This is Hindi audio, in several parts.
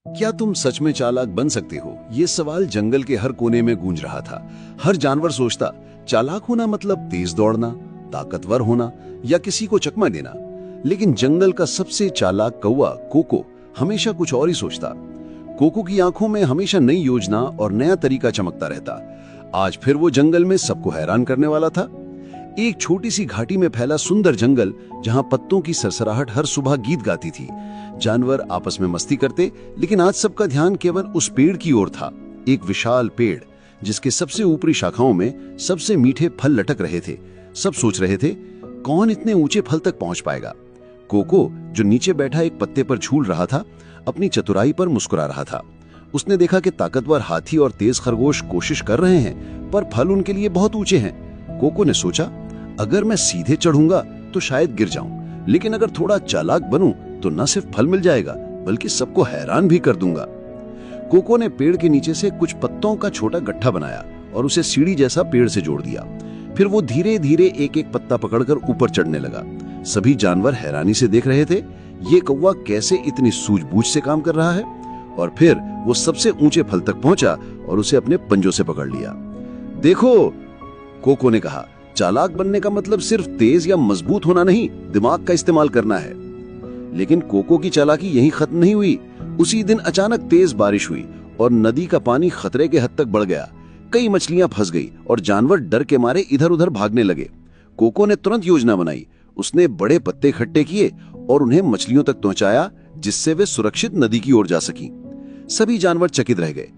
क्या तुम सच में चालाक बन सकते हो? ये सवाल जंगल के हर कोने में गूंज रहा था। हर जानवर सोचता, चालाक होना मतलब तेज दौड़ना, ताकतवर होना या किसी को चकमा देना। लेकिन जंगल का सबसे चालाक कौवा कोको हमेशा कुछ और ही सोचता। कोको की आंखों में हमेशा नई योजना और नया तरीका चमकता रहता। आज फिर वो जंगल में सबको हैरान करने वाला था। एक छोटी सी घाटी में फैला सुंदर जंगल, जहां पत्तों की सरसराहट हर सुबह गीत गाती थी। जानवर आपस में मस्ती करते, लेकिन आज सबका ध्यान केवल उस पेड़ की ओर था। एक विशाल पेड़ जिसके सबसे ऊपरी शाखाओं में सबसे मीठे फल लटक रहे थे। सब सोच रहे थे, कौन इतने ऊंचे फल तक पहुंच पाएगा। कोको, जो नीचे बैठा एक पत्ते पर झूल रहा था, अपनी चतुराई पर मुस्कुरा रहा था। उसने देखा कि ताकतवर हाथी और तेज खरगोश कोशिश कर रहे हैं, पर फल उनके लिए बहुत ऊंचे हैं। कोको ने सोचा, अगर मैं सीधे चढ़ूंगा तो शायद गिर जाऊं, लेकिन अगर थोड़ा चालाक बनूं तो न सिर्फ फल मिल जाएगा, बल्कि सबको हैरान भी कर दूंगा। कोको ने पेड़ के नीचे से कुछ पत्तों का छोटा गट्ठा बनाया और उसे सीढ़ी जैसा पेड़ से जोड़ दिया। फिर वो धीरे धीरे एक एक पत्ता पकड़कर ऊपर चढ़ने लगा। सभी जानवर हैरानी से देख रहे थे, ये कौवा कैसे इतनी सूझबूझ से काम कर रहा है। और फिर वो सबसे ऊंचे फल तक पहुंचा और उसे अपने पंजों से पकड़ लिया। देखो, कोको ने कहा, चालाक बनने का मतलब सिर्फ तेज या मजबूत होना नहीं, दिमाग का इस्तेमाल करना है। लेकिन कोको की चालाकी यहीं खत्म नहीं हुई। उसी दिन अचानक तेज बारिश हुई और नदी का पानी खतरे के हद तक बढ़ गया। कई मछलियां फंस गई और जानवर डर के मारे इधर उधर भागने लगे। कोको ने तुरंत योजना बनाई। उसने बड़े पत्ते इकट्ठे किए और उन्हें मछलियों तक पहुंचाया, जिससे वे सुरक्षित नदी की ओर जा सकीं। सभी जानवर चकित रह गए।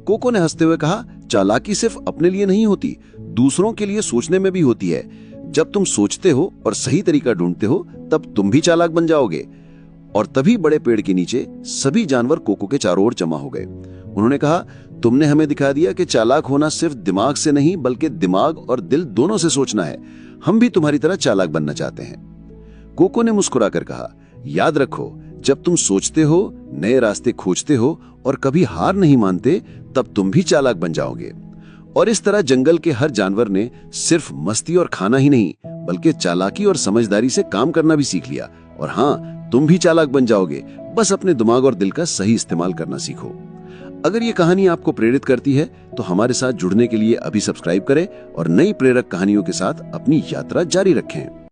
कोको ने हंसते हुए कहा, चालाकी सिर्फ अपने लिए नहीं होती, दूसरों के लिए सोचने में भी होती है। जब तुम सोचते हो और सही तरीका ढूंढते हो, तब तुम भी चालाक बन जाओगे। और तभी बड़े पेड़ के नीचे सभी जानवर कोको के चारों ओर जमा हो गए। उन्होंने कहा, तुमने हमें दिखा दिया कि चालाक होना सिर्फ दिमाग से नहीं, बल्कि दिमाग और दिल दोनों से सोचना है। हम भी तुम्हारी तरह चालाक बनना चाहते हैं। कोको ने मुस्कुराकर कहा, याद रखो, जब तुम सोचते हो, नए रास्ते खोजते हो और कभी हार नहीं मानते, तब तुम भी चालाक बन जाओगे। और इस तरह जंगल के हर जानवर ने सिर्फ मस्ती और खाना ही नहीं, बल्कि चालाकी और समझदारी से काम करना भी सीख लिया। और हाँ, तुम भी चालाक बन जाओगे, बस अपने दिमाग और दिल का सही इस्तेमाल करना सीखो। अगर ये कहानी आपको प्रेरित करती है तो हमारे साथ जुड़ने के लिए अभी सब्सक्राइब करें और नई प्रेरक कहानियों के साथ अपनी यात्रा जारी रखें।